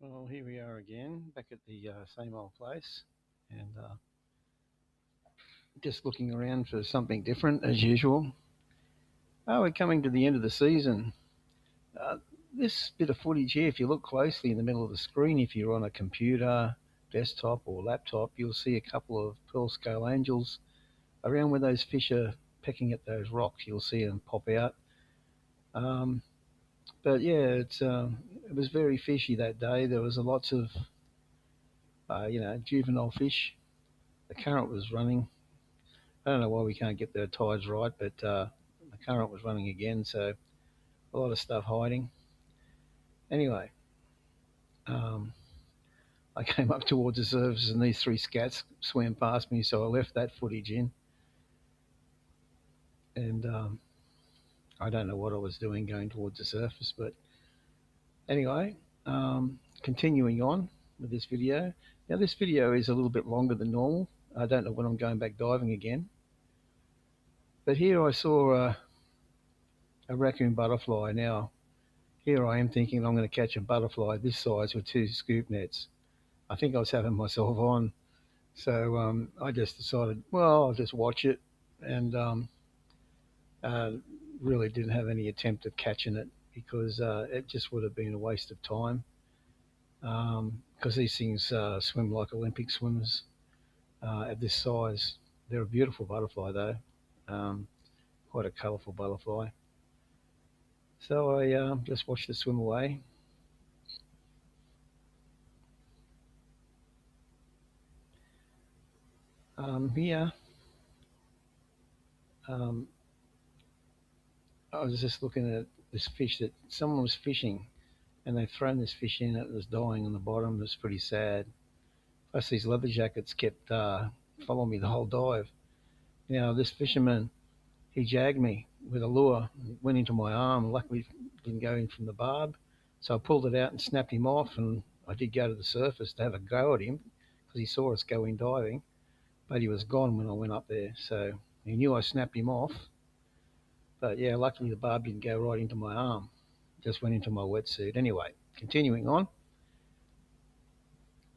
Well, here we are again, back at the same old place, and just looking around for something different as usual. Oh, we're coming to the end of the season. Uh, this bit of footage here, if you look closely in the middle of the screen, if you're on a computer, desktop, or laptop, you'll see a couple of pearl scale angels around where those fish are pecking at those rocks. You'll see them pop out. Um, but yeah, it was very fishy that day. There was a lots of juvenile fish. The current was running. I don't know why we can't get the tides right, but the current was running again, so a lot of stuff hiding. Anyway, um, I came up towards the surface and these three scats swam past me, so I left that footage in. And I don't know what I was doing going towards the surface, but anyway, continuing on with this video. Now, this video is a little bit longer than normal. I don't know when I'm going back diving again. But here I saw a raccoon butterfly. Now, here I am thinking I'm going to catch a butterfly this size with two scoop nets. I think I was having myself on. So I just decided, well, I'll just watch it, and uh, really didn't have any attempt at catching it because it just would have been a waste of time. Because these things swim like Olympic swimmers at this size. They're a beautiful butterfly, though, um, quite a colourful butterfly. So I just watched it swim away. Here, um, I was just looking at this fish that someone was fishing, and they'd thrown this fish in. It was dying on the bottom. It was pretty sad. Plus, these leather jackets kept following me the whole dive. Now, this fisherman, he jagged me with a lure, went into my arm. Luckily, it didn't go in from the barb, so I pulled it out and snapped him off. And I did go to the surface to have a go at him because he saw us going diving, but he was gone when I went up there. So he knew I snapped him off. But yeah, luckily the barb didn't go right into my arm, just went into my wetsuit. Anyway, continuing on,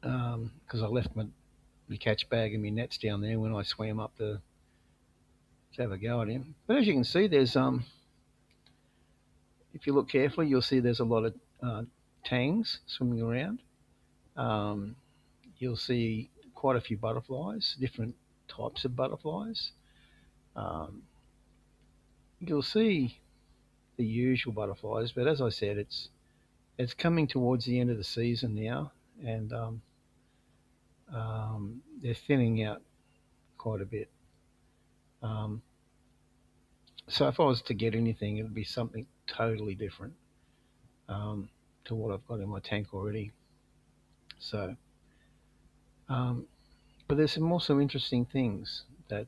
because I left my catch bag and my nets down there when I swam up to have a go at him. But as you can see, there's if you look carefully, you'll see there's a lot of tangs swimming around. Um, you'll see quite a few butterflies, different types of butterflies. Um, you'll see the usual butterflies, but as I said, it's coming towards the end of the season now, and they're thinning out quite a bit. Um, so if I was to get anything, it would be something totally different um, to what I've got in my tank already. So, um, but there's some also interesting things that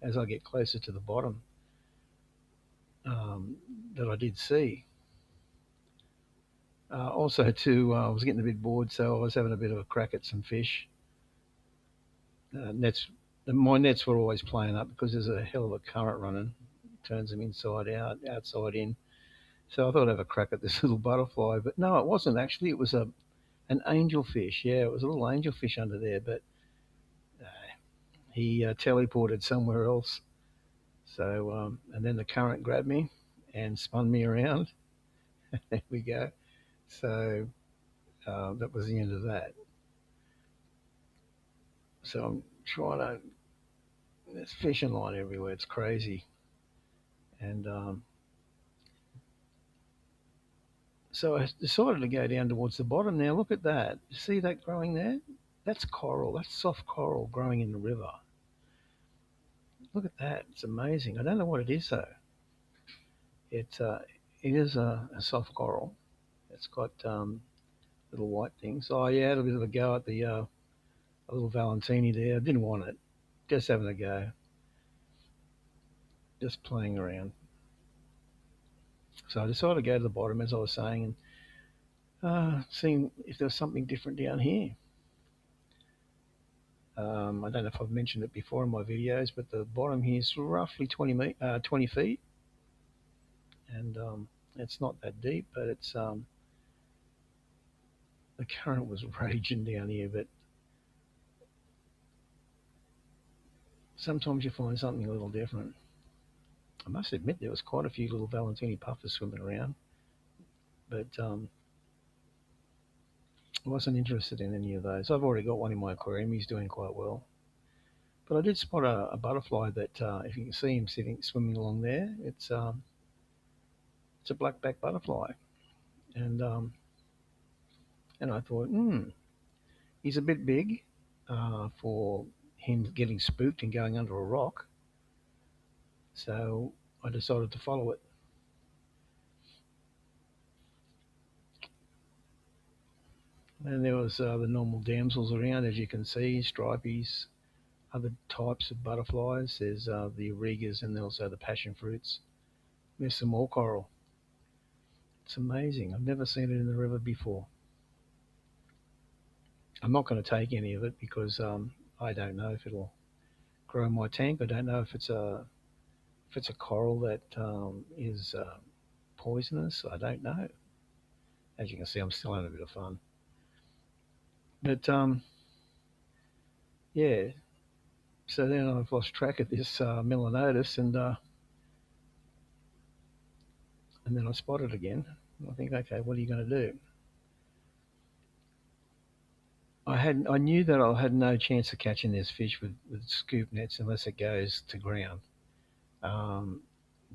as I get closer to the bottom um, that I did see. Also, too, I was getting a bit bored, so I was having a bit of a crack at some fish. Nets, my nets were always playing up because there's a hell of a current running, turns them inside out, outside in. So I thought I'd have a crack at this little butterfly, but no, it wasn't actually. It was an angelfish. Yeah, it was a little angelfish under there, but uh, he teleported somewhere else. So and then the current grabbed me and spun me around. There we go. So that was the end of that. So I'm trying to. There's fishing line everywhere. It's crazy, and so I decided to go down towards the bottom. Now look at that. You see that growing there? That's coral. That's soft coral growing in the river. Look at that. It's amazing. I don't know what it is though. It is a soft coral. It's got little white things. Oh yeah, I had a bit of a go at the a little Valentini there. I didn't want it. Just having a go. Just playing around. So I decided to go to the bottom as I was saying and seeing if there was something different down here. I don't know if I've mentioned it before in my videos, but the bottom here is roughly 20 feet, and it's not that deep, but the current was raging down here, but sometimes you find something a little different. I must admit there was quite a few little Valentini puffers swimming around, but I wasn't interested in any of those. I've already got one in my aquarium. He's doing quite well. But I did spot a butterfly that, if you can see him swimming along there, it's a black-backed butterfly, and and I thought, he's a bit big for him getting spooked and going under a rock. So I decided to follow it. And there was the normal damsels around, as you can see, stripies, other types of butterflies. There's the aurigas and also the passion fruits. There's some more coral. It's amazing. I've never seen it in the river before. I'm not going to take any of it because I don't know if it'll grow in my tank. I don't know if it's a coral that is poisonous. I don't know. As you can see, I'm still having a bit of fun. But yeah, so then I've lost track of this melanotus, and then I spot it again. I think, okay, what are you going to do? I knew that I had no chance of catching this fish with scoop nets unless it goes to ground. Um,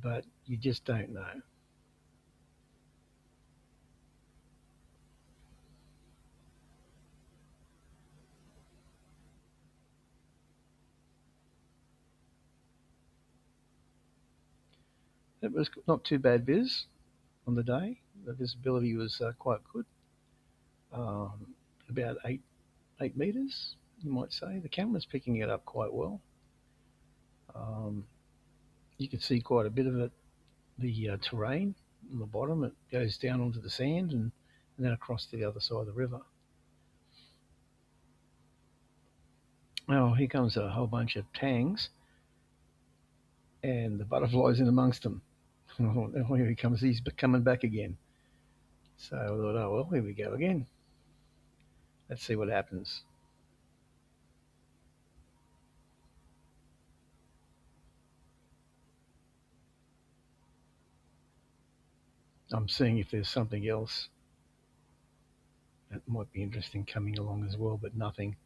but you just don't know. It was not too bad viz on the day. The visibility was quite good, about 8 meters, you might say. The camera's picking it up quite well. Um, you can see quite a bit of it, the terrain on the bottom. It goes down onto the sand and then across to the other side of the river. Oh, here comes a whole bunch of tangs and the butterflies in amongst them. Oh, here he comes. He's coming back again. So I thought, oh, well, here we go again. Let's see what happens. I'm seeing if there's something else that might be interesting coming along as well, but nothing.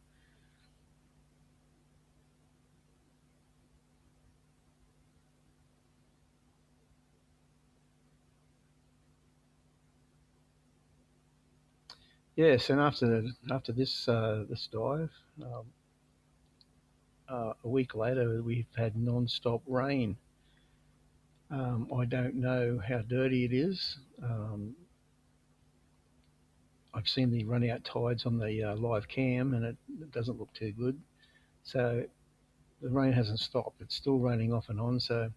Yes, and after this dive, a week later we've had non-stop rain. I don't know how dirty it is. I've seen the run out tides on the live cam, and it doesn't look too good. So the rain hasn't stopped. It's still raining off and on. So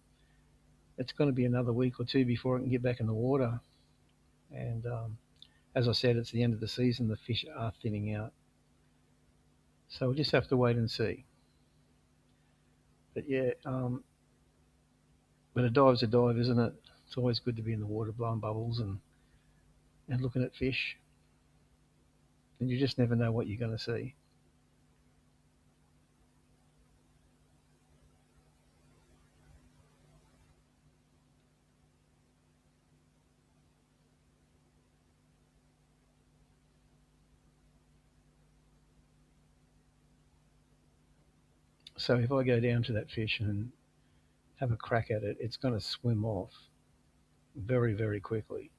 it's going to be another week or two before it can get back in the water. And as I said, it's the end of the season. The fish are thinning out. So we'll just have to wait and see. But yeah, but a dive's a dive, isn't it? It's always good to be in the water blowing bubbles and looking at fish. And you just never know what you're going to see. So if I go down to that fish and have a crack at it, it's going to swim off very, very quickly.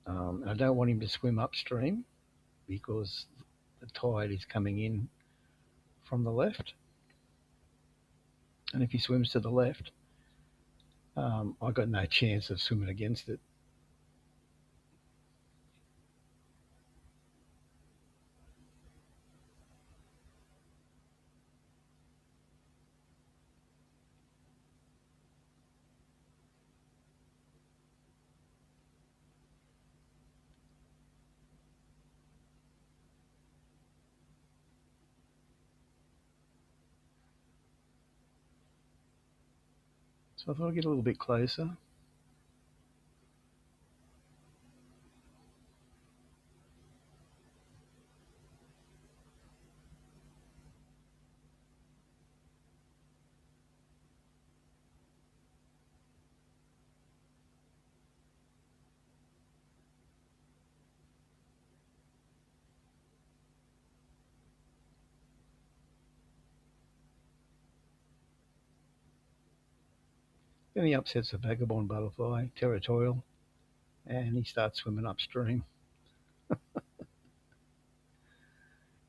I don't want him to swim upstream because the tide is coming in from the left. And if he swims to the left, I've got no chance of swimming against it. So I thought I'd get a little bit closer. Then he upsets a vagabond butterfly, territorial, and he starts swimming upstream.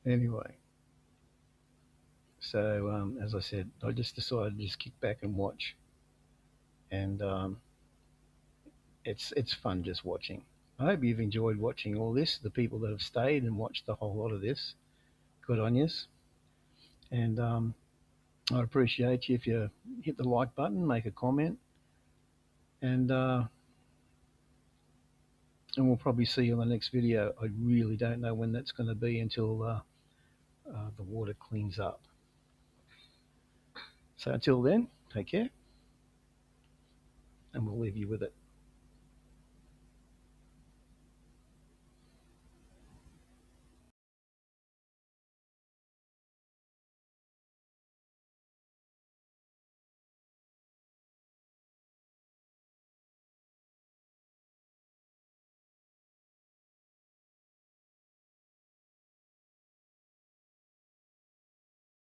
Anyway, so as I said, I just decided to just kick back and watch, and it's fun just watching. I hope you've enjoyed watching all this. The people that have stayed and watched the whole lot of this, good on yous. And I'd appreciate you if you hit the like button, make a comment, and we'll probably see you on the next video. I really don't know when that's going to be until the water cleans up. So until then, take care, and we'll leave you with it.